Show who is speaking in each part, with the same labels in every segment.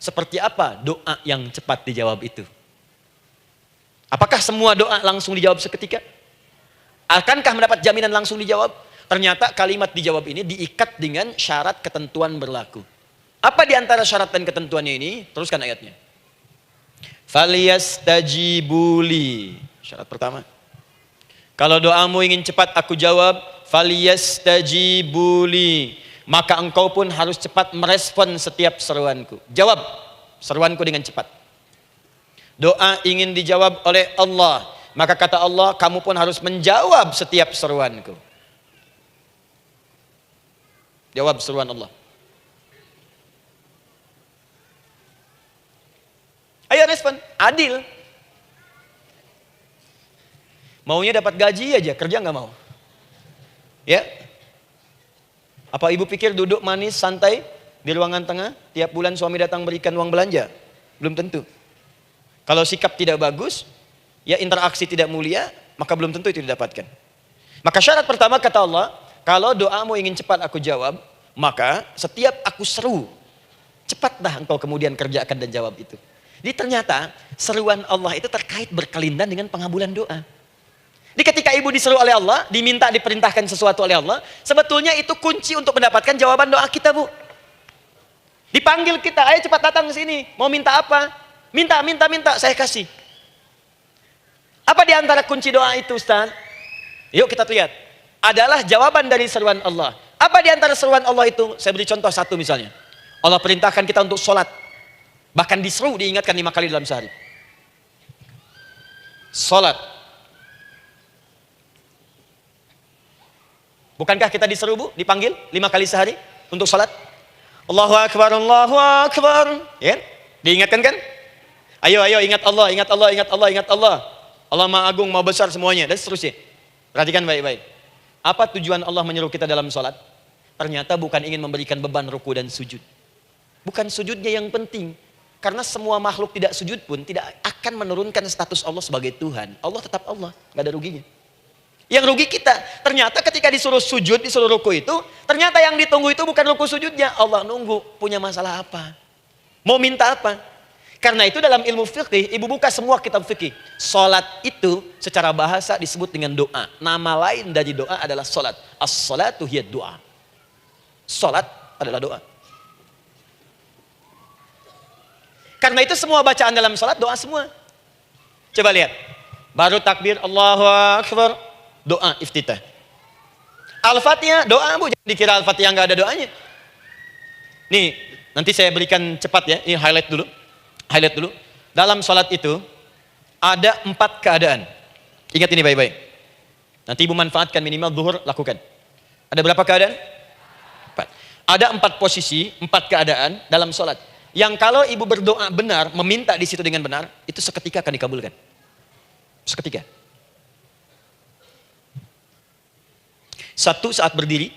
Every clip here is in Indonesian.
Speaker 1: seperti apa doa yang cepat dijawab itu? Apakah semua doa langsung dijawab seketika? Akankah mendapat jaminan langsung dijawab? Ternyata kalimat dijawab ini diikat dengan syarat ketentuan berlaku. Apa di antara syarat dan ketentuannya ini? Teruskan ayatnya. Falyastajibuli. Syarat pertama. Kalau doamu ingin cepat aku jawab, falyastajibuli. Maka engkau pun harus cepat merespon setiap seruanku. Jawab seruanku dengan cepat. Doa ingin dijawab oleh Allah, maka kata Allah, kamu pun harus menjawab setiap seruanku. Jawab seruan Allah. Ayo respon, adil. Maunya dapat gaji aja, kerja nggak mau. Ya? Apa ibu pikir duduk manis, santai di ruangan tengah, tiap bulan suami datang berikan uang belanja? Belum tentu. Kalau sikap tidak bagus, ya interaksi tidak mulia, maka belum tentu itu didapatkan. Maka syarat pertama kata Allah, kalau doamu ingin cepat aku jawab, maka setiap aku seru, cepatlah engkau kemudian kerjakan dan jawab itu. Jadi ternyata seruan Allah itu terkait berkelindan dengan pengabulan doa. Jadi ketika ibu diseru oleh Allah, diminta diperintahkan sesuatu oleh Allah, sebetulnya itu kunci untuk mendapatkan jawaban doa kita, Bu. Dipanggil kita, ayo cepat datang ke sini, mau minta apa? Minta, saya kasih. Apa di antara kunci doa itu, Ustaz? Yuk kita lihat. Adalah jawaban dari seruan Allah. Apa di antara seruan Allah itu? Saya beri contoh satu misalnya. Allah perintahkan kita untuk sholat. Bahkan diseru, diingatkan 5 kali dalam sehari. Sholat. Bukankah kita diseru, Bu? Dipanggil 5 kali sehari untuk sholat? Allahu Akbar, Allahu Akbar. Ya? Diingatkan kan? Ayo ingat Allah, ingat Allah, ingat Allah, ingat Allah. Allah Maha Agung, Maha Besar semuanya, dan seterusnya. Perhatikan baik-baik. Apa tujuan Allah menyuruh kita dalam sholat? Ternyata bukan ingin memberikan beban ruku dan sujud. Bukan sujudnya yang penting. Karena semua makhluk tidak sujud pun tidak akan menurunkan status Allah sebagai Tuhan. Allah tetap Allah, gak ada ruginya. Yang rugi kita. Ternyata ketika disuruh sujud, disuruh ruku itu, ternyata yang ditunggu itu bukan ruku sujudnya. Allah nunggu, punya masalah apa? Mau minta apa? Karena itu dalam ilmu fikih, ibu buka semua kitab fikih. Salat itu secara bahasa disebut dengan doa. Nama lain dari doa adalah salat. As-salatu hiya doa. Salat adalah doa. Karena itu semua bacaan dalam salat doa semua. Coba lihat. Baru takbir Allahu Akbar, doa iftitah. Al-Fatihah doa, Bu. Jangan dikira Al-Fatihah nggak ada doanya. Nih, nanti saya berikan cepat ya. Ini highlight dulu. Dalam sholat itu ada 4 keadaan. Ingat ini baik-baik. Nanti ibu manfaatkan minimal zuhur, lakukan. Ada berapa keadaan? 4. Ada 4 posisi, 4 keadaan dalam sholat. Yang kalau ibu berdoa benar, meminta di situ dengan benar, itu seketika akan dikabulkan. Seketika. 1 saat berdiri.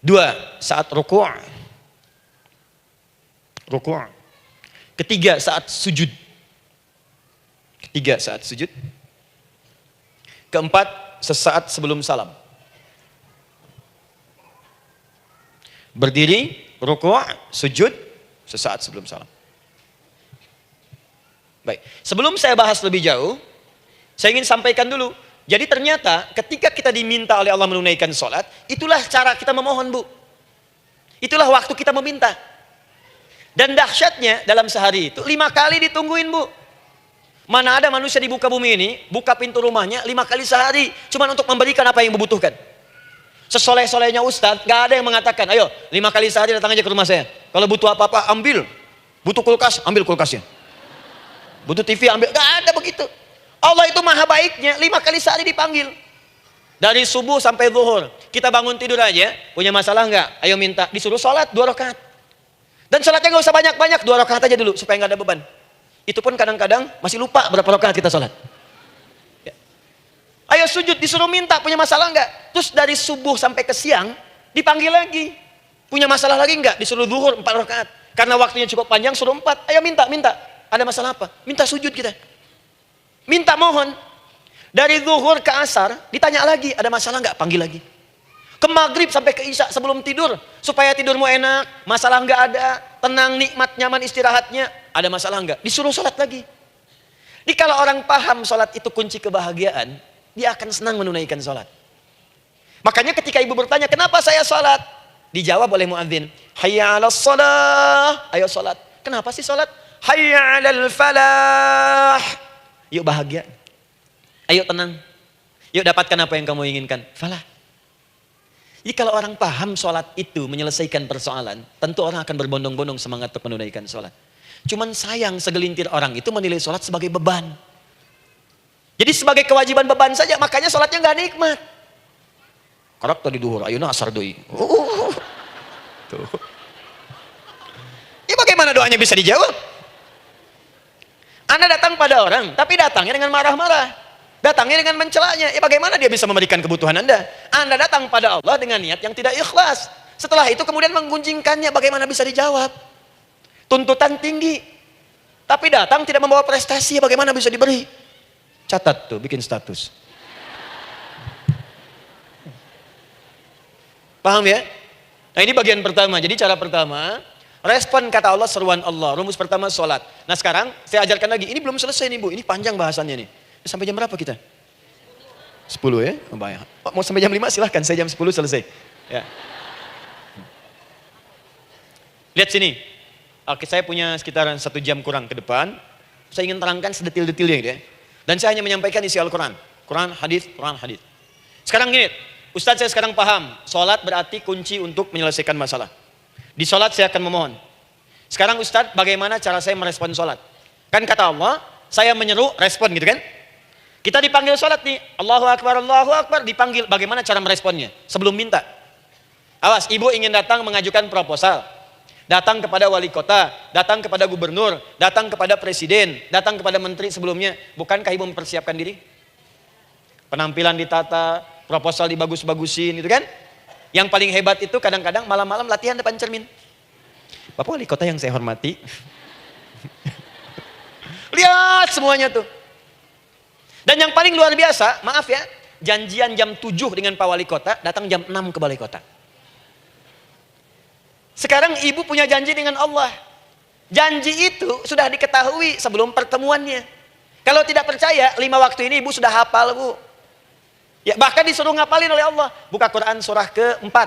Speaker 1: 2 saat ruku'. 3 saat sujud. 4 sesaat sebelum salam. Berdiri, ruku', sujud, sesaat sebelum salam. Baik, sebelum saya bahas lebih jauh, saya ingin sampaikan dulu. Jadi ternyata ketika kita diminta oleh Allah menunaikan sholat, itulah cara kita memohon, Bu. Itulah waktu kita meminta. Dan dahsyatnya dalam sehari itu 5 kali ditungguin, Bu. Mana ada manusia di muka bumi ini buka pintu rumahnya 5 kali sehari cuma untuk memberikan apa yang dibutuhkan. Sesoleh-solehnya Ustadz, gak ada yang mengatakan, ayo 5 kali sehari datang aja ke rumah saya. Kalau butuh apa-apa ambil. Butuh kulkas, ambil kulkasnya. Butuh TV, ambil. Gak ada begitu. Allah itu maha baiknya, 5 kali sehari dipanggil. Dari subuh sampai zuhur. Kita bangun tidur aja, punya masalah nggak? Ayo minta. Disuruh sholat 2 rakaat. Dan sholatnya nggak usah banyak-banyak, 2 rakaat aja dulu supaya nggak ada beban. Itu pun kadang-kadang masih lupa berapa rakaat kita sholat. Ya. Ayo sujud, disuruh minta, punya masalah nggak? Terus dari subuh sampai ke siang dipanggil lagi. Punya masalah lagi nggak? Disuruh zuhur 4 rakaat. Karena waktunya cukup panjang, suruh 4. Ayo minta. Ada masalah apa? Minta sujud kita. Minta mohon. Dari zuhur ke asar ditanya lagi, ada masalah nggak? Panggil lagi. Ke maghrib sampai ke isya sebelum tidur. Supaya tidurmu enak, masalah nggak ada, tenang, nikmat, nyaman istirahatnya. Ada masalah nggak? Disuruh sholat lagi. Jadi kalau orang paham sholat itu kunci kebahagiaan, dia akan senang menunaikan sholat. Makanya ketika ibu bertanya, kenapa saya sholat? Dijawab oleh muadzin, hayya 'alas shalah, ayo sholat. Kenapa sih sholat? Hayya 'alal falah. Yuk bahagia. Ayo tenang. Yuk dapatkan apa yang kamu inginkan. Falah. Jadi kalau orang paham sholat itu menyelesaikan persoalan, tentu orang akan berbondong-bondong semangat untuk menunaikan sholat. Cuman sayang segelintir orang itu menilai sholat sebagai beban. Jadi sebagai kewajiban beban saja, makanya sholatnya nggak nikmat. Karak tadi duhur, ayeuna asar deui. Tuh. Ya bagaimana doanya bisa dijawab? Anda datang pada orang, tapi datangnya dengan marah-marah. Datangnya dengan mencelanya. Ya bagaimana dia bisa memberikan kebutuhan Anda? Anda datang pada Allah dengan niat yang tidak ikhlas. Setelah itu kemudian menggunjingkannya, bagaimana bisa dijawab? Tuntutan tinggi. Tapi datang tidak membawa prestasi, bagaimana bisa diberi? Catat tuh, bikin status. Paham ya? Nah ini bagian pertama. Jadi cara pertama, respon kata Allah, seruan Allah. Rumus pertama sholat. Nah sekarang saya ajarkan lagi. Ini belum selesai nih Bu. Ini panjang bahasannya nih. Sampai jam berapa kita? 10 ya? Mau sampai jam 5 silahkan. Saya jam 10 selesai. Ya. Lihat sini. Oke, saya punya sekitaran 1 jam kurang ke depan. Saya ingin terangkan sedetil-detilnya gitu ya. Dan saya hanya menyampaikan isi Al-Quran. Quran, hadis, Quran, hadis. Sekarang gini, Ustadz saya sekarang paham. Sholat berarti kunci untuk menyelesaikan masalah. Di sholat saya akan memohon. Sekarang Ustadz bagaimana cara saya merespon sholat? Kan kata Allah, saya menyeru, respon gitu kan? Kita dipanggil sholat nih, Allahu Akbar, dipanggil. Bagaimana cara meresponnya? Sebelum minta. Awas, ibu ingin datang mengajukan proposal. Datang kepada wali kota, datang kepada gubernur, datang kepada presiden, datang kepada menteri sebelumnya. Bukankah ibu mempersiapkan diri? Penampilan ditata, proposal dibagus-bagusin gitu kan? Yang paling hebat itu kadang-kadang malam-malam latihan depan cermin. Bapak wali kota yang saya hormati. Lihat semuanya tuh. Dan yang paling luar biasa, maaf ya, janjian jam 7 dengan Pak Wali Kota, datang jam 6 ke Balai Kota. Sekarang ibu punya janji dengan Allah. Janji itu sudah diketahui sebelum pertemuannya. Kalau tidak percaya, 5 waktu ini ibu sudah hafal Bu. Ya, bahkan disuruh ngapalin oleh Allah. Buka Quran surah ke-4.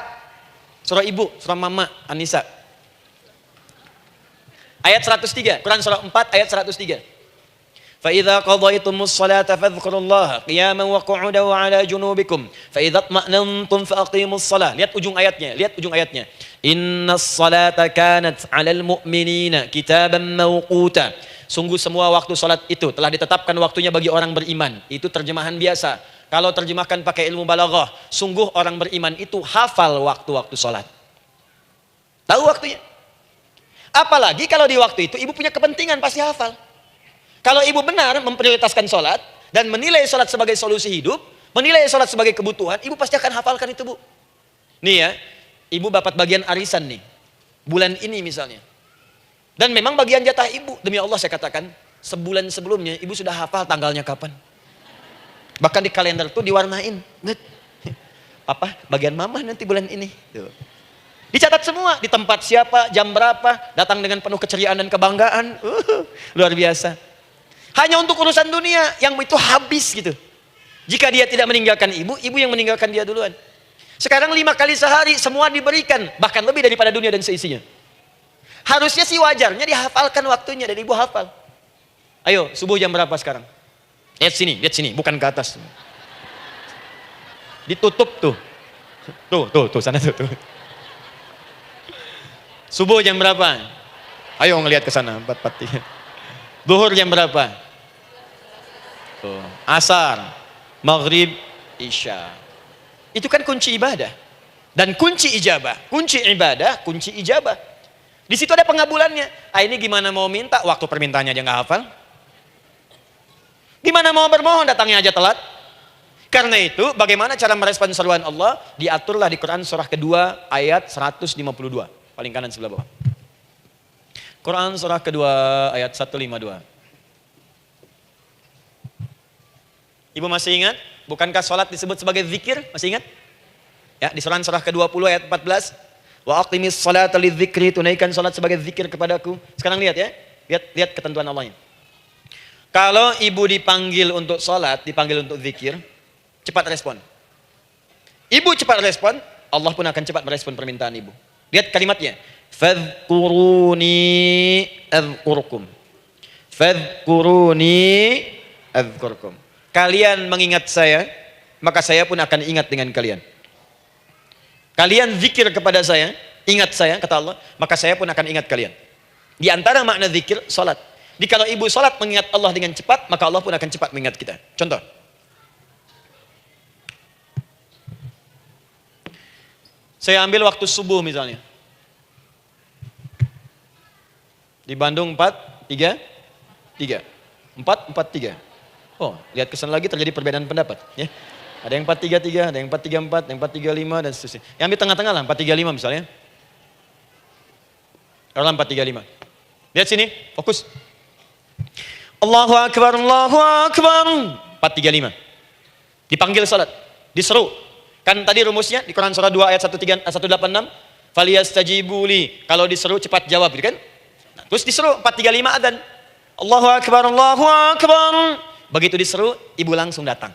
Speaker 1: Surah ibu, surah mama, Anissa. Ayat 103, Quran surah 4 ayat 103. فَإِذَا قَضَيْتُمُ الصَّلَاةَ فَاذْكُرُوا اللَّهَ قِيَامًا وَقُعُودًا وَعَلَى جُنُوبِكُمْ فَإِذَا اطْمَأْنَنْتُمْ فَأَقِيمُوا الصَّلَاةَ. Lihat ujung ayatnya. Inna as-salata kanat 'alal mu'minina kitaban mawquta. Sungguh semua waktu salat itu telah ditetapkan waktunya bagi orang beriman. Itu terjemahan biasa. Kalau terjemahkan pakai ilmu balaghah, sungguh orang beriman itu hafal waktu-waktu salat. Tahu waktunya. Apalagi kalau di waktu itu ibu punya kepentingan pasti hafal. Kalau ibu benar memprioritaskan sholat dan menilai sholat sebagai solusi hidup, menilai sholat sebagai kebutuhan, ibu pasti akan hafalkan itu Bu. Nih ya, ibu dapat bagian arisan nih, bulan ini misalnya. Dan memang bagian jatah ibu, demi Allah saya katakan, sebulan sebelumnya ibu sudah hafal tanggalnya kapan. Bahkan di kalender tuh diwarnain. Papa, bagian mama nanti bulan ini. Tuh. Dicatat semua, di tempat siapa, jam berapa, datang dengan penuh keceriaan dan kebanggaan. Luar biasa. Hanya untuk urusan dunia yang itu habis gitu. Jika dia tidak meninggalkan ibu, ibu yang meninggalkan dia duluan. Sekarang 5 kali sehari semua diberikan, bahkan lebih daripada dunia dan seisinya. Harusnya sih wajarnya dihafalkan waktunya dan ibu hafal. Ayo, subuh jam berapa sekarang? Lihat sini, bukan ke atas. Ditutup tuh. Tuh, sana tuh. Subuh jam berapa? Ayo ngelihat ke sana, 4:43. Zuhur jam berapa? Tuh, asar, maghrib, isya. Itu kan kunci ibadah. Dan kunci ijabah, kunci ibadah, kunci ijabah. Di situ ada pengabulannya. Ini gimana mau minta, waktu permintaannya aja nggak hafal. Gimana mau bermohon, datangnya aja telat. Karena itu, bagaimana cara merespon seruan Allah? Diaturlah di Quran surah kedua ayat 152. Paling kanan sebelah bawah. Quran surah kedua ayat 152. Ibu masih ingat? Bukankah sholat disebut sebagai zikir? Masih ingat? Ya, di surah ke-20 ayat 14. Wa aqimis salata lidzikri, tunaikan salat sebagai zikir kepadaku. Sekarang lihat ya. Lihat ketentuan Allahnya. Kalau ibu dipanggil untuk salat, dipanggil untuk zikir, cepat respon. Ibu cepat respon, Allah pun akan cepat merespon permintaan ibu. Lihat kalimatnya. Fadhkuruni adzkurkum. Fadhkuruni adzkurkum. Kalian mengingat saya, maka saya pun akan ingat dengan kalian. Kalian zikir kepada saya, ingat saya, kata Allah, maka saya pun akan ingat kalian. Di antara makna zikir, salat. Jadi kalau ibu salat mengingat Allah dengan cepat, maka Allah pun akan cepat mengingat kita. Contoh. Saya ambil waktu subuh misalnya. Di Bandung 4, 3, 3. 4, 4, 3. Oh, lihat kesan lagi terjadi perbedaan pendapat. Ya. Ada yang 4, 3, 3, ada yang 4, 3, 4, yang 4, 3, 5, dan seterusnya. Yang ambil tengah-tengah lah, 4, 3, 5 misalnya. Kalau 4, 3, 5. Lihat sini, fokus. Allahu Akbar, Allahu Akbar. 4, 3, 5. Dipanggil salat, diseru. Kan tadi rumusnya di Quran surah 2 ayat 186. Faliyastajibuli. Kalau diseru cepat jawab, gitu kan? Nah, terus diseru 4, 3, 5 adzan. Allahu Akbar, Allahu Akbar. Begitu diseru, ibu langsung datang.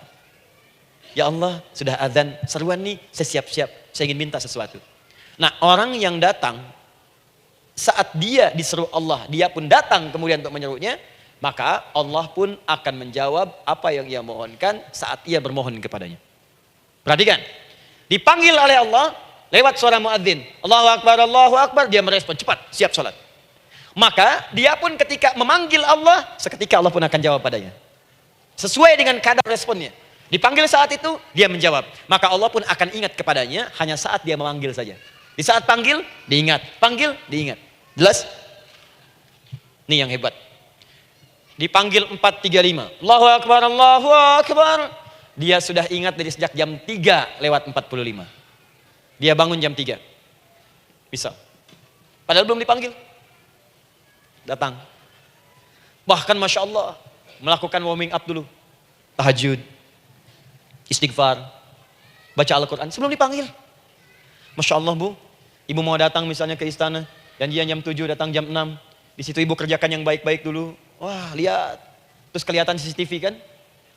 Speaker 1: Ya Allah, sudah adzan, seruan nih, saya siap-siap, saya ingin minta sesuatu. Nah, orang yang datang saat dia diseru Allah, dia pun datang kemudian untuk menyerunya, maka Allah pun akan menjawab apa yang ia mohonkan saat ia bermohon kepadanya. Perhatikan, dipanggil oleh Allah lewat suara muadzin, Allahu Akbar, dia merespon cepat, siap sholat. Maka dia pun ketika memanggil Allah, seketika Allah pun akan jawab padanya. Sesuai dengan kadar responnya. Dipanggil saat itu, dia menjawab. Maka Allah pun akan ingat kepadanya hanya saat dia memanggil saja. Di saat panggil, diingat. Panggil, diingat. Jelas? Ini yang hebat. Dipanggil 4, 3, 5. Allahu Akbar, Allahu Akbar. Dia sudah ingat dari sejak jam 3 lewat 45. Dia bangun jam 3. Bisa. Padahal belum dipanggil. Datang. Bahkan Masya Allah, melakukan warming up dulu. Tahajud. Istighfar. Baca Al-Quran sebelum dipanggil. Masya Allah bu, ibu mau datang misalnya ke istana. Dan dia jam 7 datang jam 6. Di situ ibu kerjakan yang baik-baik dulu. Wah lihat. Terus kelihatan CCTV kan.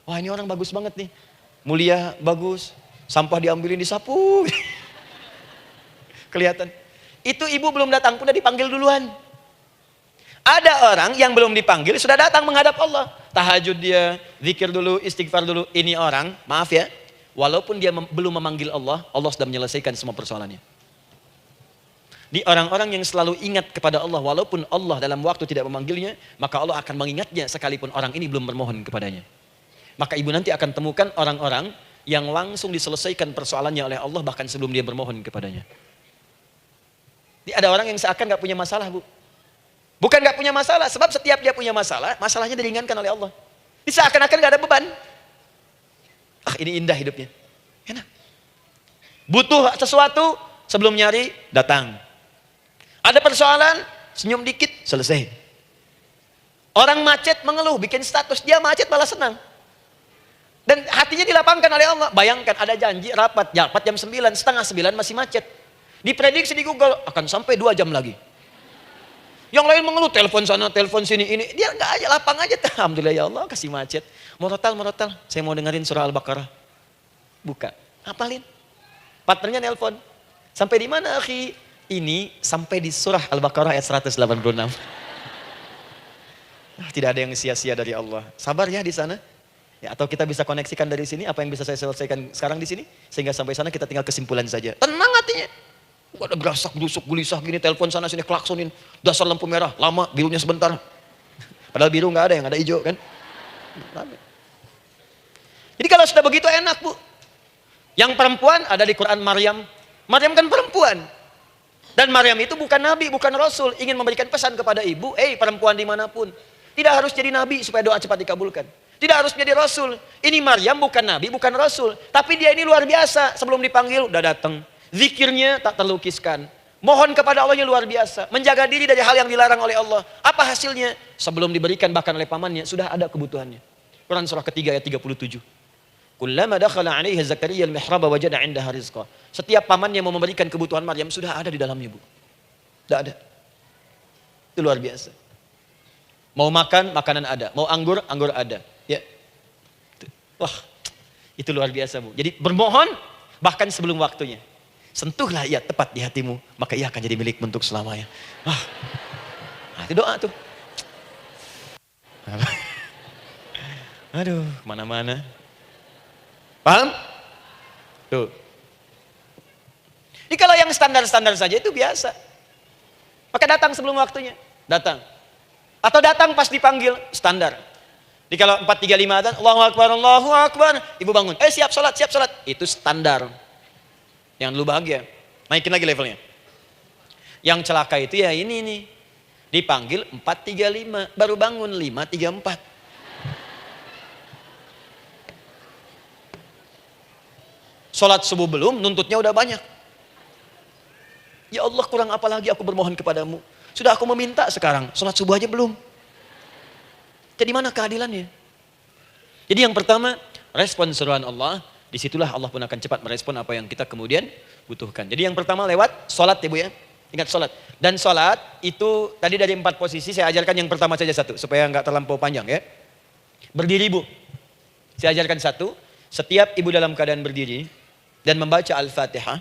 Speaker 1: Wah ini orang bagus banget nih. Mulia, bagus. Sampah diambilin, disapu. Kelihatan. Itu ibu belum datang pun udah dipanggil duluan. Ada orang yang belum dipanggil sudah datang menghadap Allah. Tahajud dia, zikir dulu, istighfar dulu. Ini orang, maaf ya. Walaupun dia belum memanggil Allah, Allah sudah menyelesaikan semua persoalannya. Di orang-orang yang selalu ingat kepada Allah, walaupun Allah dalam waktu tidak memanggilnya, maka Allah akan mengingatnya sekalipun orang ini belum bermohon kepadanya. Maka ibu nanti akan temukan orang-orang yang langsung diselesaikan persoalannya oleh Allah bahkan sebelum dia bermohon kepadanya. Jadi ada orang yang seakan gak punya masalah bu. Bukan gak punya masalah, sebab setiap dia punya masalah, masalahnya diringankan oleh Allah. Jadi seakan-akan gak ada beban. Ah ini indah hidupnya. Enak. Butuh sesuatu, sebelum nyari, datang. Ada persoalan, senyum dikit, selesai. Orang macet mengeluh, bikin status, dia macet malah senang. Dan hatinya dilapangkan oleh Allah. Bayangkan ada janji rapat jam 9, setengah 9 masih macet. Diprediksi di Google, akan sampai 2 jam lagi. Yang lain mengeluh, telepon sana, telepon sini, ini. Dia enggak aja, lapang aja. Alhamdulillah ya Allah, kasih macet. Morotal, saya mau dengerin surah Al-Baqarah. Buka, hafalin. Partnernya nelpon. Sampai di mana akhi? Ini sampai di surah Al-Baqarah ayat 186. Tidak ada yang sia-sia dari Allah. Sabar ya di sana. Ya, atau kita bisa koneksikan dari sini, apa yang bisa saya selesaikan sekarang di sini. Sehingga sampai sana kita tinggal kesimpulan saja. Tenang hatinya. Gak ada gerasak, gerusuk, gelisah gini, telepon sana sini, klaksonin, dasar lampu merah, lama, birunya sebentar. Padahal biru gak ada, yang ada hijau kan. Jadi kalau sudah begitu enak bu. Yang perempuan ada di Quran Maryam. Maryam kan perempuan. Dan Maryam itu bukan nabi, bukan rasul. Ingin memberikan pesan kepada ibu, perempuan dimanapun. Tidak harus jadi nabi supaya doa cepat dikabulkan. Tidak harus menjadi rasul. Ini Maryam bukan nabi, bukan rasul. Tapi dia ini luar biasa. Sebelum dipanggil udah datang. Zikirnya tak terlukiskan. Mohon kepada Allahnya luar biasa. Menjaga diri dari hal yang dilarang oleh Allah. Apa hasilnya? Sebelum diberikan bahkan oleh pamannya, sudah ada kebutuhannya. Quran surah ketiga ayat 37. Kullama dakhala 'alaiha Zakaria al-mihrab wajada 'indaha rizqa. Setiap pamannya mau memberikan kebutuhan Maryam sudah ada di dalamnya, Bu. Tidak ada. Itu luar biasa. Mau makan, makanan ada. Mau anggur, anggur ada. Ya. Wah, itu luar biasa, Bu. Jadi bermohon bahkan sebelum waktunya. Sentuhlah ia tepat di hatimu, maka ia akan jadi milikmu untuk selamanya. Wah. Nah, itu doa tuh. Aduh, kemana-mana. Paham? Tuh. Jadi kalau yang standar-standar saja itu biasa. Maka datang sebelum waktunya. Datang. Atau datang pas dipanggil, standar. Jadi kalau 4.35 adzan, Allahu Akbar, Allahu Akbar. Ibu bangun, siap sholat, siap sholat. Itu standar. Yang dulu bahagia. Naikin lagi levelnya. Yang celaka itu ya ini nih. Dipanggil 4.35, baru bangun 5.34. Sholat subuh belum, nuntutnya udah banyak. Ya Allah, kurang apa lagi aku bermohon kepadamu. Sudah aku meminta sekarang, sholat subuh aja belum. Jadi mana keadilannya? Jadi yang pertama, respon seruan Allah. Disitulah Allah pun akan cepat merespon apa yang kita kemudian butuhkan. Jadi yang pertama lewat sholat ya Bu ya. Ingat sholat. Dan sholat itu tadi dari 4 posisi saya ajarkan yang pertama saja satu. Supaya nggak terlampau panjang ya. Berdiri Bu. Saya ajarkan satu. Setiap ibu dalam keadaan berdiri dan membaca Al-Fatihah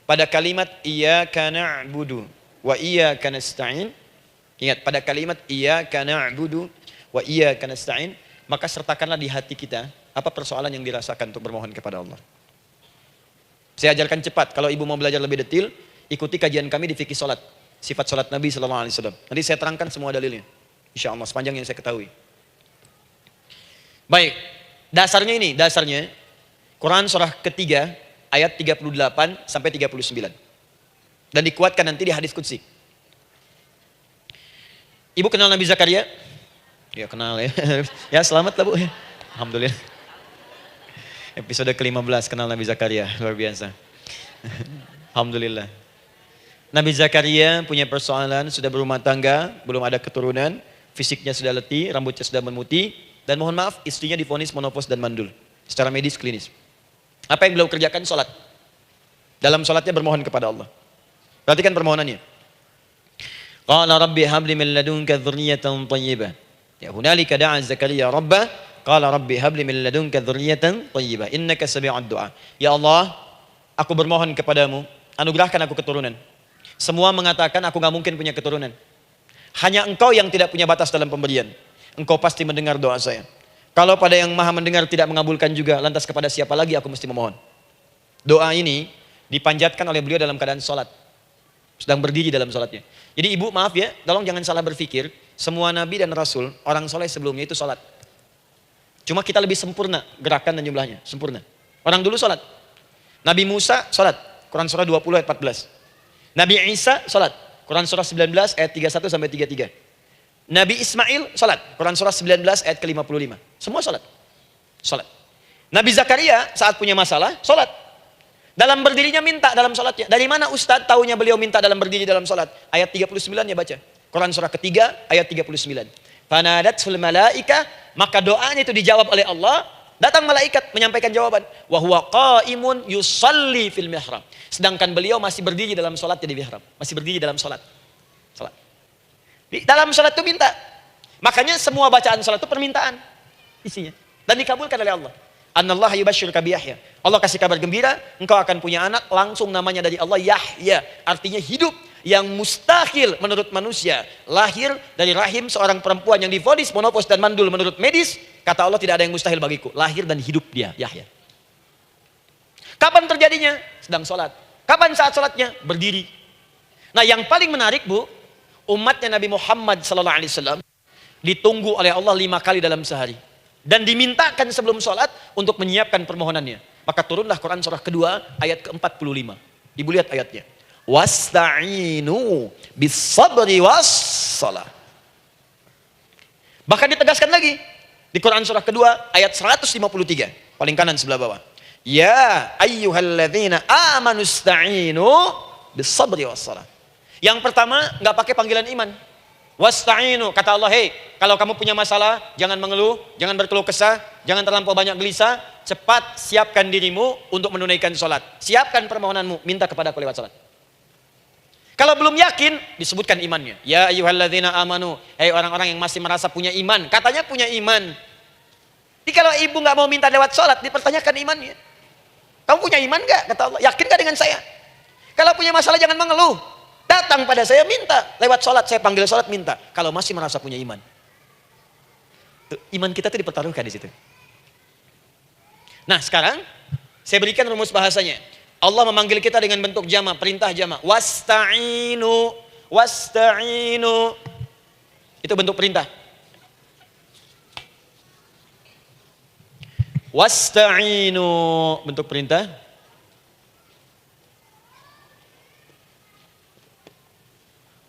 Speaker 1: pada kalimat iyyaka na'budu wa iyyaka nasta'in. Ingat pada kalimat iyyaka na'budu wa iyyaka nasta'in, maka sertakanlah di hati kita apa persoalan yang dirasakan untuk bermohon kepada Allah. Saya ajarkan cepat. Kalau ibu mau belajar lebih detail, ikuti kajian kami di fikih salat, sifat salat Nabi sallallahu alaihi wasallam. Nanti saya terangkan semua dalilnya. Insyaallah sepanjang yang saya ketahui. Baik. Dasarnya ini, dasarnya Quran surah ketiga ayat 38 sampai 39. Dan dikuatkan nanti di hadis qudsi. Ibu kenal Nabi Zakaria? Ya kenal ya. Ya selamat lah Bu. Alhamdulillah. Episode ke-15 kenal Nabi Zakaria, luar biasa. Alhamdulillah. Nabi Zakaria punya persoalan, sudah berumah tangga, belum ada keturunan, fisiknya sudah letih, rambutnya sudah memutih, dan mohon maaf istrinya divonis menopause dan mandul. Secara medis klinis. Apa yang beliau kerjakan? Sholat. Dalam sholatnya bermohon kepada Allah. Perhatikan permohonannya. Qala rabbi habli min ladunka dzurriyyatan thayyibah. Ya hunalika da'a Zakaria rabbah. Qala rabbi habli min ladunka dzurriyyatan thayyibah. Innaka sami'ud du'a. Ya Allah, aku bermohon kepadamu, anugerahkan aku keturunan. Semua mengatakan aku gak mungkin punya keturunan. Hanya engkau yang tidak punya batas dalam pemberian. Engkau pasti mendengar doa saya. Kalau pada yang maha mendengar tidak mengabulkan juga, lantas kepada siapa lagi aku mesti memohon? Doa ini dipanjatkan oleh beliau dalam keadaan sholat. Sedang berdiri dalam sholatnya. Jadi ibu maaf ya, tolong jangan salah berpikir. Semua nabi dan rasul, orang soleh sebelumnya itu sholat. Cuma kita lebih sempurna gerakan dan jumlahnya. Sempurna. Orang dulu sholat. Nabi Musa sholat. Quran surah 20 ayat 14. Nabi Isa sholat. Quran surah 19 ayat 31 sampai 33. Nabi Ismail sholat. Quran surah 19 ayat ke-55. Semua sholat. Sholat. Nabi Zakaria saat punya masalah, sholat. Dalam berdirinya minta dalam sholatnya. Dari mana Ustadz tahunya beliau minta dalam berdiri dalam sholat? Ayat 39 ya baca. Quran surah ketiga ayat 39. Fanadatul malaika, maka doanya itu dijawab oleh Allah. Datang malaikat menyampaikan jawaban. Wa huwa qaimun yusalli fil mihrab. Sedangkan beliau masih berdiri dalam sholatnya di mihrab. Masih berdiri dalam sholat. Sholat. Di dalam sholat itu minta. Makanya semua bacaan sholat itu permintaan isinya. Dan dikabulkan oleh Allah. Anallaha yubashshiruka bi Yahya. Allah kasih kabar gembira, engkau akan punya anak, langsung namanya dari Allah Yahya. Artinya hidup yang mustahil menurut manusia. Lahir dari rahim seorang perempuan yang divonis menopause dan mandul menurut medis. Kata Allah tidak ada yang mustahil bagiku. Lahir dan hidup dia, Yahya. Kapan terjadinya? Sedang sholat. Kapan saat sholatnya? Berdiri. Nah yang paling menarik Bu, umatnya Nabi Muhammad SAW ditunggu oleh Allah 5 kali dalam sehari. Dan dimintakan sebelum sholat untuk menyiapkan permohonannya. Maka turunlah Quran surah kedua ayat ke-45. Ibu lihat ayatnya. Wasta'inu bis-sabri was-salah. Bahkan ditegaskan lagi. Di Quran surah kedua ayat 153. Paling kanan sebelah bawah. Ya ayyuhalladzina amanu ista'inu bis-sabri was-salah. Yang pertama nggak pakai panggilan iman. Wasta'inu, kata Allah, hei, kalau kamu punya masalah, jangan mengeluh, jangan berkeluh kesah, jangan terlampau banyak gelisah, cepat siapkan dirimu untuk menunaikan sholat. Siapkan permohonanmu, minta kepada aku lewat sholat. Kalau belum yakin, disebutkan imannya. Ya ayyuhalladzina amanu, hei orang-orang yang masih merasa punya iman, katanya punya iman. Jadi kalau ibu nggak mau minta lewat sholat, dipertanyakan imannya. Kamu punya iman nggak? Kata Allah, yakin nggak dengan saya? Kalau punya masalah jangan mengeluh. Datang pada saya minta. Lewat sholat, saya panggil sholat minta. Kalau masih merasa punya iman. Tuh, iman kita itu dipertaruhkan di situ. Nah sekarang, saya berikan rumus bahasanya. Allah memanggil kita dengan bentuk jama, perintah jama. Wasta'inu, wasta'inu. Itu bentuk perintah. Wasta'inu, bentuk perintah.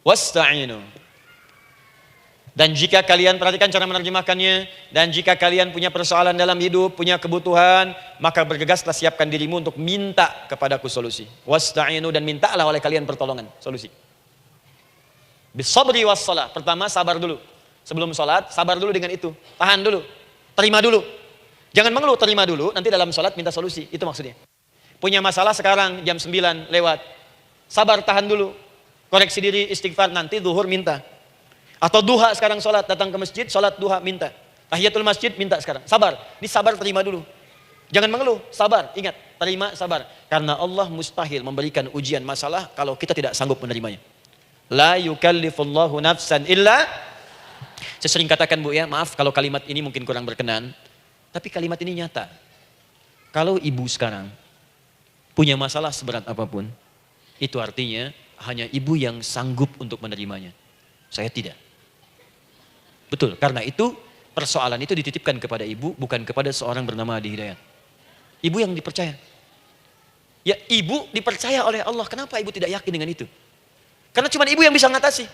Speaker 1: Wasta'inu. Dan jika kalian, perhatikan cara menerjemahkannya, dan jika kalian punya persoalan dalam hidup, punya kebutuhan, maka bergegaslah siapkan dirimu untuk minta kepadaku solusi. Wasta'inu, dan mintalah oleh kalian pertolongan, solusi. Bisabri wassalah. Pertama, sabar dulu. Sebelum sholat, sabar dulu dengan itu. Tahan dulu, terima dulu. Jangan mengeluh, terima dulu, nanti dalam sholat minta solusi. Itu maksudnya. Punya masalah sekarang, jam 9 lewat. Sabar, tahan dulu. Koreksi diri, istighfar, nanti zuhur minta. Atau duha sekarang sholat, datang ke masjid, sholat duha minta. Tahiyatul masjid minta sekarang. Sabar, ini sabar terima dulu. Jangan mengeluh, sabar, ingat, terima, sabar. Karena Allah mustahil memberikan ujian masalah kalau kita tidak sanggup menerimanya. La yukallifullahu nafsan illa. Saya sering katakan Bu ya, maaf kalau kalimat ini mungkin kurang berkenan. Tapi kalimat ini nyata. Kalau ibu sekarang punya masalah seberat apapun, itu artinya hanya ibu yang sanggup untuk menerimanya. Saya tidak. Betul, karena itu persoalan itu dititipkan kepada ibu, bukan kepada seorang bernama Adi Hidayat. Ibu yang dipercaya. Ya ibu dipercaya oleh Allah, kenapa ibu tidak yakin dengan itu? Karena cuma ibu yang bisa mengatasi.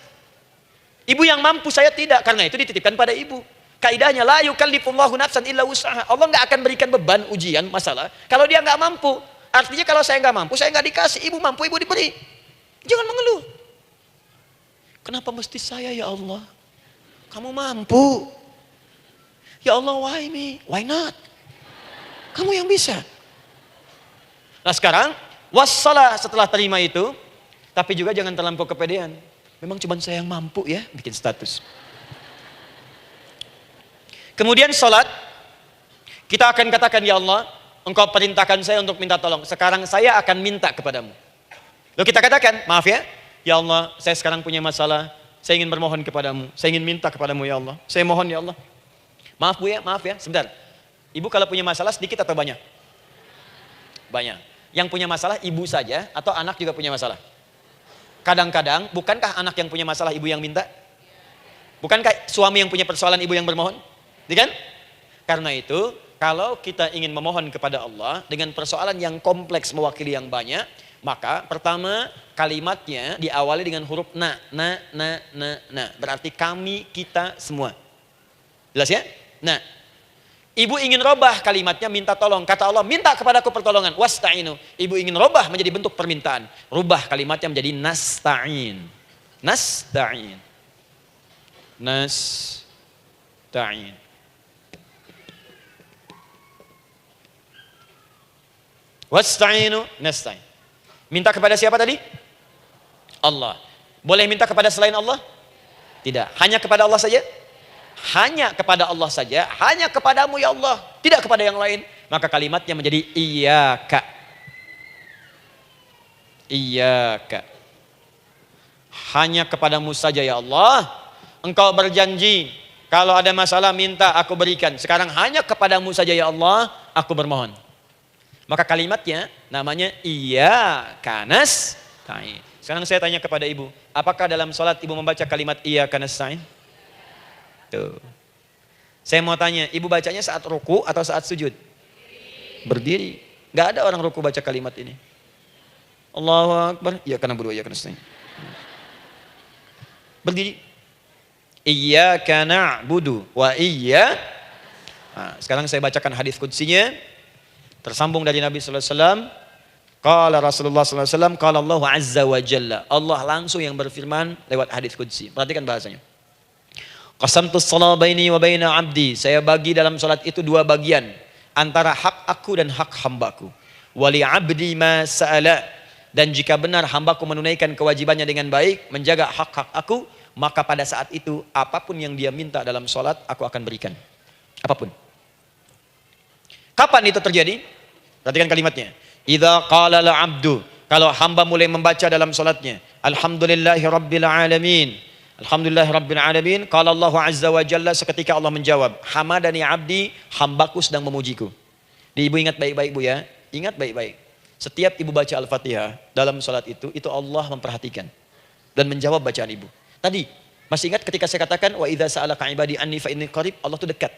Speaker 1: Ibu yang mampu, saya tidak, karena itu dititipkan pada ibu. Kaidahnya, la yukallifullahu nafsan illa wus'aha. Allah nggak akan berikan beban, ujian, masalah, kalau dia nggak mampu. Artinya kalau saya nggak mampu, saya nggak dikasih. Ibu mampu, ibu diberi. Jangan mengeluh. Kenapa mesti saya ya Allah? Kamu mampu. Ya Allah, why me? Why not? Kamu yang bisa. Nah sekarang, wassalah setelah terima itu, tapi juga jangan terlampau kepedean. Memang cuma saya yang mampu ya, bikin status. Kemudian sholat, kita akan katakan, ya Allah, Engkau perintahkan saya untuk minta tolong. Sekarang saya akan minta kepadamu. Lalu kita katakan, maaf ya, ya Allah, saya sekarang punya masalah, saya ingin bermohon kepadamu, saya ingin minta kepadamu ya Allah, saya mohon ya Allah. Maaf Bu ya, sebentar. Ibu kalau punya masalah sedikit atau banyak? Banyak. Yang punya masalah ibu saja atau anak juga punya masalah? Kadang-kadang, bukankah anak yang punya masalah ibu yang minta? Bukankah suami yang punya persoalan ibu yang bermohon? Kan? Karena itu, kalau kita ingin memohon kepada Allah dengan persoalan yang kompleks mewakili yang banyak, maka pertama kalimatnya diawali dengan huruf na. Berarti kami, kita, semua. Jelas ya? Nah, ibu ingin robah kalimatnya minta tolong. Kata Allah, minta kepadaku pertolongan. Wasta'inu. Ibu ingin robah menjadi bentuk permintaan. Rubah kalimatnya menjadi nasta'in. Nasta'in. Nasta'in. Wasta'inu nasta'in. Minta kepada siapa tadi? Allah. Boleh minta kepada selain Allah? Tidak. Hanya kepada Allah saja? Hanya kepada Allah saja. Hanya kepadamu ya Allah. Tidak kepada yang lain. Maka kalimatnya menjadi iyyaka. Iyyaka. Hanya kepadamu saja ya Allah. Engkau berjanji. Kalau ada masalah minta aku berikan. Sekarang hanya kepadamu saja ya Allah. Aku bermohon. Maka kalimatnya namanya iyyaka nasta'in. Sekarang saya tanya kepada ibu, apakah dalam sholat ibu membaca kalimat iyyaka nasta'in? Tuh. Saya mau tanya, ibu bacanya saat ruku atau saat sujud? Berdiri. Gak ada orang ruku baca kalimat ini. Allahu Akbar, iyyaka na'budu wa iyyaka nasta'in. Berdiri. Iyyaka na'budu wa iyyaka. Nah, sekarang saya bacakan hadis qudsinya. Tersambung dari Nabi sallallahu alaihi wasallam. Qala Rasulullah sallallahu alaihi wasallam, qala Allah azza wa jalla. Allah langsung yang berfirman lewat hadis qudsi. Perhatikan bahasanya. Qasamtus shalah baini wa baina 'abdi. Saya bagi dalam salat itu dua bagian, antara hak aku dan hak hambaku. Wali 'abdi ma sa'ala. Dan jika benar hambaku menunaikan kewajibannya dengan baik, menjaga hak-hak aku, maka pada saat itu apapun yang dia minta dalam salat aku akan berikan. Apapun. Kapan itu terjadi? Perhatikan kalimatnya. Idza qala al-'abdu, kalau hamba mulai membaca dalam salatnya, alhamdulillahi rabbil alamin. Alhamdulillahi rabbil alamin. Qala Allah azza wa jalla, seketika Allah menjawab, hamadani 'abdi, hambaku sedang memujiku. Ibu ingat baik-baik Bu ya. Ingat baik-baik. Setiap ibu baca Al-Fatihah dalam salat itu Allah memperhatikan dan menjawab bacaan ibu. Tadi masih ingat ketika saya katakan wa idza sa'alaka 'ibadi anni fa inni qarib, Allah itu dekat.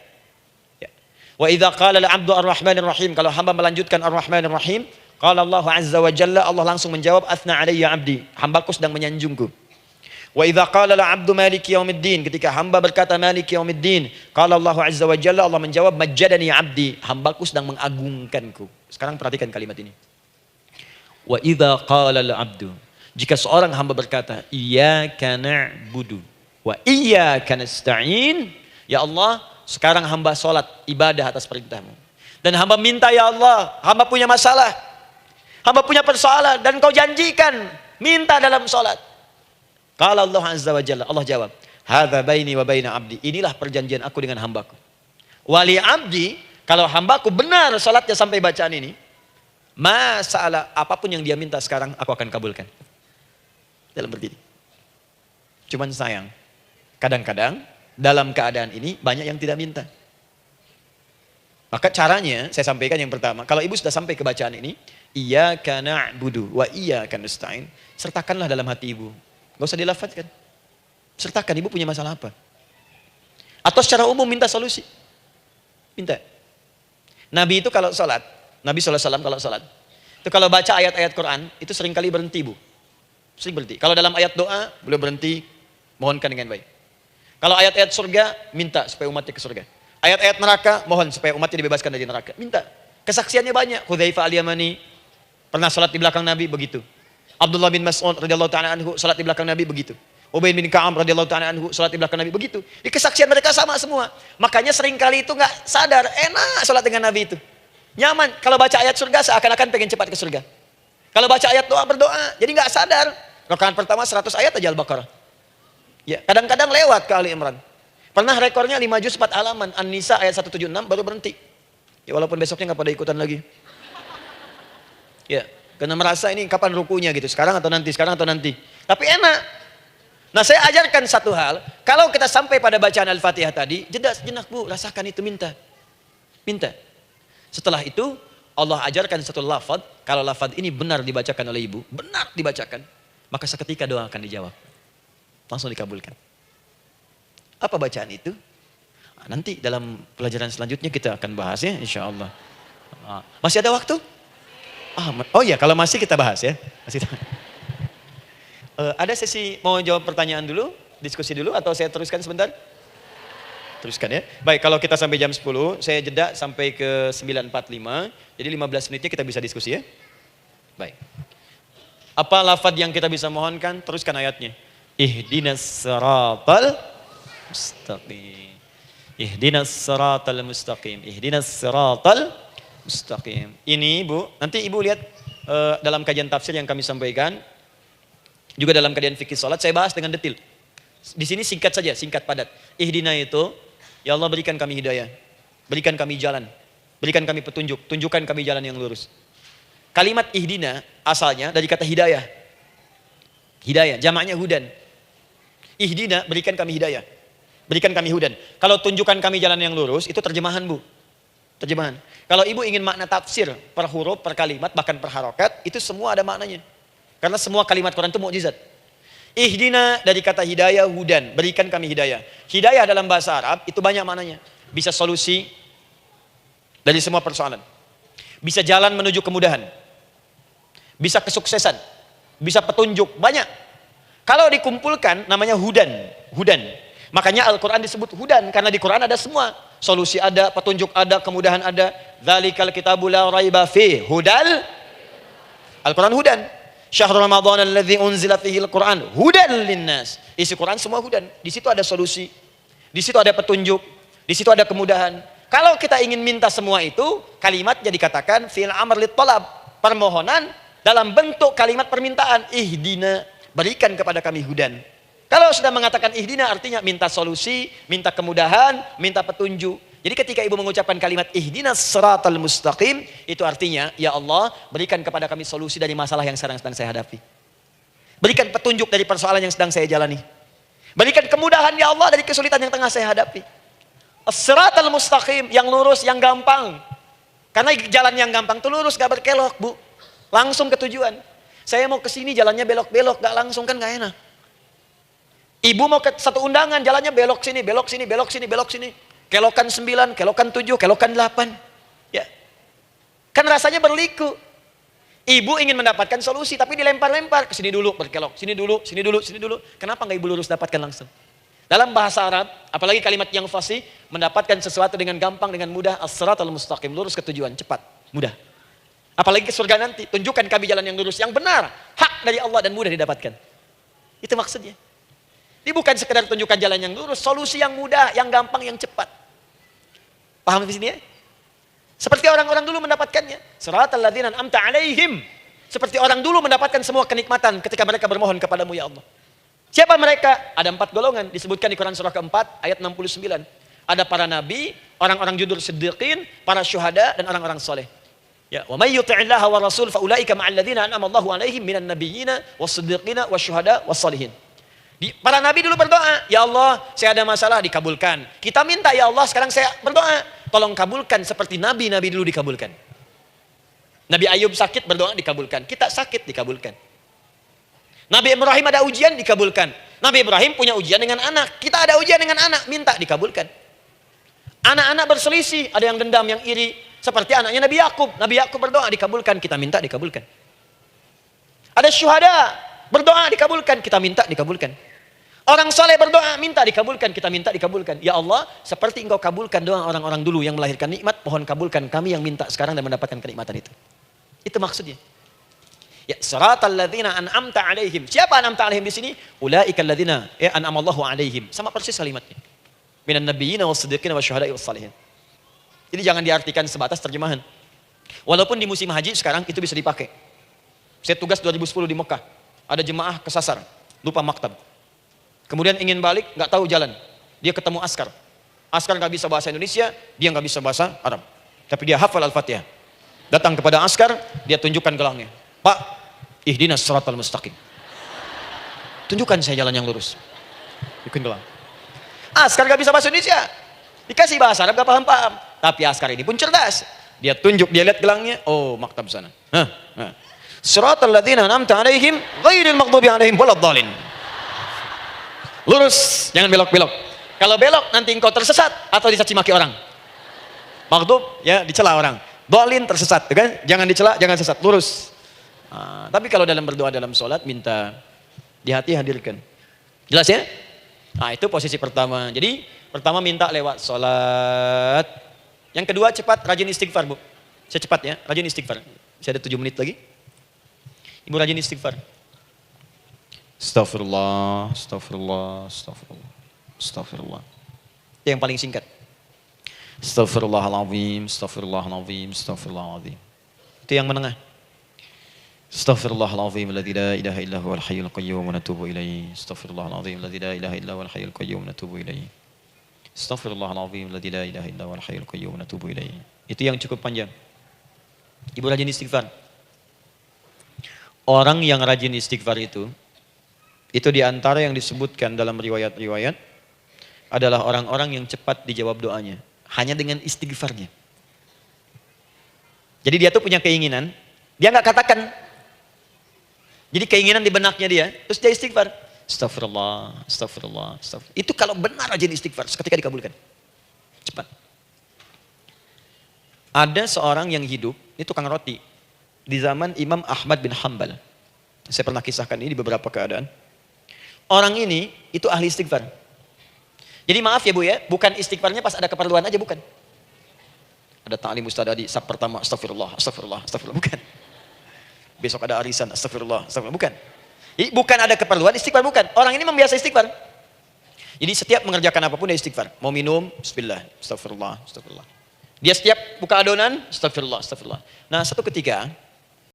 Speaker 1: Ya. Wa idza qala al-'abdu ar-rahmanir rahim, kalau hamba melanjutkan ar-rahmanir rahim, qala Allah azza wa jalla, Allah langsung menjawab athna 'alayya 'abdi, hambaku sedang menyanjungku. Wa idza qala al-'abdu maliki yaumiddin, ketika hamba berkata maliki yaumiddin, qala Allah azza wa jalla, Allah menjawab majjadani 'abdi, hambaku sedang mengagungkanku. Sekarang perhatikan kalimat ini. Wa idza qala al-'abdu, jika seorang hamba berkata iyyaka na'budu wa iyyaka nasta'in, ya Allah, sekarang hamba salat ibadah atas perintahmu. Dan hamba minta, ya Allah, hamba punya masalah, hamba punya persoalan, dan kau janjikan minta dalam salat. Qala Allah azza wa jalla, Allah jawab, hadza baini wa baina 'abdi, inilah perjanjian aku dengan hambaku. Wali 'abdi, kalau hambaku benar salatnya sampai bacaan ini, masalah apapun yang dia minta sekarang aku akan kabulkan. Dalam berdiri. Cuman sayang, kadang-kadang dalam keadaan ini banyak yang tidak minta. Maka caranya saya sampaikan yang pertama, kalau ibu sudah sampai ke bacaan ini, iyyaka na'budu wa iyyaka nasta'in, sertakanlah dalam hati ibu. Gak usah dilafadzkan. Sertakan ibu punya masalah apa. Atau secara umum minta solusi. Minta. Nabi itu kalau sholat, Nabi SAW kalau sholat, itu kalau baca ayat-ayat Quran, itu seringkali berhenti Bu. Sering berhenti. Kalau dalam ayat doa, beliau berhenti, mohonkan dengan baik. Kalau ayat-ayat surga, minta supaya umatnya ke surga. Ayat-ayat neraka, mohon supaya umatnya dibebaskan dari neraka. Minta. Kesaksiannya banyak. Hudzaifah al-Yamani, pernah sholat di belakang Nabi, begitu. Abdullah bin Mas'ud radhiyallahu ta'ala anhu, sholat di belakang Nabi, begitu. Ubay bin Ka'ab radhiyallahu ta'ala anhu, sholat di belakang Nabi, begitu. Di kesaksian mereka sama semua. Makanya seringkali itu nggak sadar, enak sholat dengan Nabi itu. Nyaman, kalau baca ayat surga seakan-akan pengen cepat ke surga. Kalau baca ayat doa berdoa, jadi nggak sadar. Rakaat pertama 100 ayat aja Al-Baqarah. Ya, kadang-kadang lewat ke Ali Imran. Pernah rekornya 5 juz 4 halaman, An-Nisa ayat 176 baru berhenti. Ya walaupun besoknya nggak pada ikutan lagi. Ya, karena merasa ini kapan rukunya gitu, sekarang atau nanti, sekarang atau nanti. Tapi enak. Nah saya ajarkan satu hal, kalau kita sampai pada bacaan Al-Fatihah tadi, jeda sejenak Bu, rasakan itu, minta. Minta. Setelah itu Allah ajarkan satu lafaz, kalau lafaz ini benar dibacakan oleh ibu, benar dibacakan, maka seketika doa akan dijawab. Langsung dikabulkan. Apa bacaan itu? Nanti dalam pelajaran selanjutnya kita akan bahas ya, insya Allah. Masih ada waktu? Oh iya, kalau masih kita bahas ya. Masih. Ada sesi mau jawab pertanyaan dulu, diskusi dulu, atau saya teruskan sebentar? Teruskan ya. Baik, kalau kita sampai jam 10, saya jeda sampai ke 9.45. Jadi 15 menitnya kita bisa diskusi ya. Baik. Apa lafaz yang kita bisa mohonkan? Teruskan ayatnya. Ihdinas siratal mustaqim. Ihdinas siratal mustaqim. Ihdinas siratal mustaqim. Ini Bu, nanti Ibu lihat dalam kajian tafsir yang kami sampaikan, juga dalam kajian fikih salat saya bahas dengan detail. Di sini singkat saja, singkat padat. Ihdina itu, ya Allah berikan kami hidayah, berikan kami jalan, berikan kami petunjuk, tunjukkan kami jalan yang lurus. Kalimat ihdina asalnya dari kata hidayah. Hidayah, jamaknya hudan. Ihdina, berikan kami hidayah, berikan kami hudan. Kalau tunjukkan kami jalan yang lurus, itu terjemahan Bu. Terjemahan. Kalau ibu ingin makna tafsir per huruf, per kalimat, bahkan per harokat, itu semua ada maknanya. Karena semua kalimat Quran itu mukjizat. Ihdina dari kata hidayah, hudan, berikan kami hidayah. Hidayah dalam bahasa Arab itu banyak maknanya. Bisa solusi dari semua persoalan. Bisa jalan menuju kemudahan. Bisa kesuksesan. Bisa petunjuk, banyak. Kalau dikumpulkan namanya hudan. Hudan. Makanya Al-Quran disebut hudan. Karena di Quran ada semua. Solusi ada, petunjuk ada, kemudahan ada. Dzalikal kitabu la raiba fi hudal. Al-Quran hudan. Syahrul Ramadan alladzi unzila fihi al-Quran hudan linnas. Isi Quran semua hudan. Di situ ada solusi. di situ ada petunjuk, di situ ada kemudahan. Kalau kita ingin minta semua itu, kalimat jadi katakan fi'il amr lit talab, permohonan dalam bentuk kalimat permintaan. Ihdina, berikan kepada kami hudan. Kalau sudah mengatakan ihdina artinya minta solusi, minta kemudahan, minta petunjuk. Jadi ketika ibu mengucapkan kalimat ihdinas siratal mustaqim, itu artinya, ya Allah, berikan kepada kami solusi dari masalah yang sedang saya hadapi. Berikan petunjuk dari persoalan yang sedang saya jalani. Berikan kemudahan, ya Allah, dari kesulitan yang tengah saya hadapi. As-siratal mustaqim, yang lurus, yang gampang. Karena jalan yang gampang itu lurus, gak berkelok, Bu. Langsung ke tujuan. Saya mau ke sini, jalannya belok-belok, gak langsung, kan gak enak. Ibu mau ke satu undangan, jalannya belok sini, belok sini, belok sini, belok sini. Kelokan 9, kelokan 7, kelokan 8. Ya. Kan rasanya berliku. Ibu ingin mendapatkan solusi, tapi dilempar-lempar. Ke sini dulu, berkelok. Sini dulu, sini dulu, sini dulu. Kenapa nggak ibu lurus dapatkan langsung? Dalam bahasa Arab, apalagi kalimat yang fasih, mendapatkan sesuatu dengan gampang, dengan mudah. As-siratal mustaqim, lurus ke tujuan, cepat, mudah. Apalagi ke surga nanti, tunjukkan kami jalan yang lurus, yang benar. Hak dari Allah dan mudah didapatkan. Itu maksudnya. Ini bukan sekedar tunjukkan jalan yang lurus, solusi yang mudah, yang gampang, yang cepat. Paham di sini ya? Seperti orang-orang dulu mendapatkannya. Siratal ladzina an'amta 'alaihim. Seperti orang dulu mendapatkan semua kenikmatan ketika mereka bermohon kepadamu, ya Allah. Siapa mereka? Ada 4 golongan disebutkan di Quran surah keempat ayat 69. Ada para nabi, orang-orang jujur siddiqin, para syuhada dan orang-orang soleh. Ya, wa may yuti'illaha wa rasul fa ulaika ma'al ladzina an'ama Allahu 'alaihim minan nabiyyina was-siddiqina wasyuhada was-sholihin. Para nabi dulu berdoa, ya Allah, saya ada masalah, dikabulkan. Kita minta, ya Allah, sekarang saya berdoa, tolong kabulkan seperti nabi-nabi dulu dikabulkan. Nabi Ayub sakit, berdoa, dikabulkan. Kita sakit, dikabulkan. Nabi Ibrahim ada ujian, dikabulkan. Nabi Ibrahim punya ujian dengan anak, kita ada ujian dengan anak, minta, dikabulkan. Anak-anak berselisih, ada yang dendam, yang iri, seperti anaknya Nabi Yakub. Nabi Yakub berdoa, dikabulkan, kita minta, dikabulkan. Ada syuhada, berdoa, dikabulkan, kita minta, dikabulkan. Orang soleh berdoa, minta, dikabulkan, kita minta, dikabulkan. Ya Allah, seperti engkau kabulkan doa orang-orang dulu yang melahirkan nikmat, pohon kabulkan kami yang minta sekarang dan mendapatkan kenikmatan itu. Itu maksudnya. Ya, siratal ladzina an'amta 'alaihim. Siapa an'amta 'alaihim di sini? Ulaikal ladzina an'amallahu 'alaihim. Sama persis kalimatnya. Minan nabiyyin was-siddiqin wasyuhada'i was-shalihin. Jadi jangan diartikan sebatas terjemahan. Walaupun di musim haji sekarang itu bisa dipakai. Saya tugas 2010 di Mekah. Ada jemaah kesasar, lupa maktab. Kemudian ingin balik, nggak tahu jalan. Dia ketemu askar. Askar nggak bisa bahasa Indonesia, dia nggak bisa bahasa Arab. Tapi dia hafal Al-Fatihah. Datang kepada askar, dia tunjukkan gelangnya. Pak, ihdinas siratal mustaqim. Tunjukkan saya jalan yang lurus. Bikin gelang. Askar nggak bisa bahasa Indonesia. Dikasih bahasa Arab nggak paham-paham. Tapi askar ini pun cerdas. Dia tunjuk, dia lihat gelangnya. Oh, maktab sana. Siratal ladzina an'amta 'alaihim ghairil maghdubi 'alaihim waladdallin. Lurus, jangan belok-belok. Kalau belok nanti engkau tersesat atau dicaci maki orang. Maghdub ya dicela orang. Dhalin tersesat, kan? Jangan dicela, jangan sesat, lurus. Tapi kalau dalam berdoa dalam sholat minta di hati hadirkan. Jelas ya? Nah, itu posisi pertama. Jadi pertama minta lewat sholat. Yang kedua cepat rajin istighfar, Bu. Saya cepat ya, rajin istighfar. Saya ada 7 menit lagi. Ibu rajin istighfar. Astagfirullah, astagfirullah, astagfirullah, astagfirullah. Itu yang paling singkat. Astagfirullahaladzim, astagfirullahaladzim, astagfirullahaladzim. Itu yang menengah. Astaghfirullahaladzim alladzi la ilaha illa huwal hayyul qayyum wa natubu ilaihi. Astaghfirullahaladzim alladzi la ilaha illa huwal hayyul qayyum wa natubu ilaihi. Astaghfirullahaladzim alladzi la ilaha illa huwal hayyul qayyum wa natubu ilaihi. Itu yang cukup panjang. Ibu rajin istighfar. Orang yang rajin istighfar itu diantara yang disebutkan dalam riwayat-riwayat adalah orang-orang yang cepat dijawab doanya. Hanya dengan istighfarnya. Jadi dia tuh punya keinginan, dia nggak katakan. Jadi keinginan di benaknya dia, terus dia istighfar. Astagfirullah, astagfirullah, astagfirullah. Itu kalau benar rajin istighfar, seketika dikabulkan. Cepat. Ada seorang yang hidup, ini tukang roti. Di zaman Imam Ahmad bin Hanbal. Saya pernah kisahkan ini di beberapa keadaan. Orang ini itu ahli istighfar. Jadi maaf ya Bu ya, bukan istighfarnya pas ada keperluan aja, bukan. Ada ta'lim ustaz di sab pertama, astagfirullah, astagfirullah, astagfirullah, bukan. Besok ada arisan, astagfirullah, astagfirullah, bukan. Jadi bukan ada keperluan istighfar, bukan. Orang ini membiasa istighfar. Jadi setiap mengerjakan apapun dia istighfar. Mau minum, bismillah, astagfirullah, astagfirullah. Dia setiap buka adonan, astagfirullah, astagfirullah. Nah, satu ketika